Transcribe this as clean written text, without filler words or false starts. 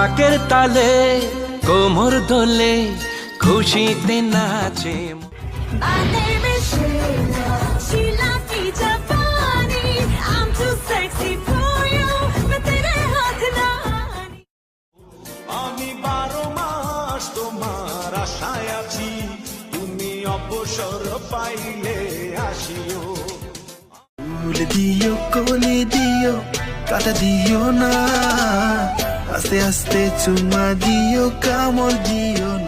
ঢাকের তালে কোমর দোলে খুশিতে নাচে। My name is Sheila, Sheila की जापानी। I'm too sexy for you, मैं तेरे हाथ ना आनी। আমি 12 মাস তোমার আশায় আছি, তুমি অবসর পাইলে আসিও। ফুল দিও কোলে দিও কাটা দিও না, আস্তে আস্তে চুমা দিও কামড় দিও না।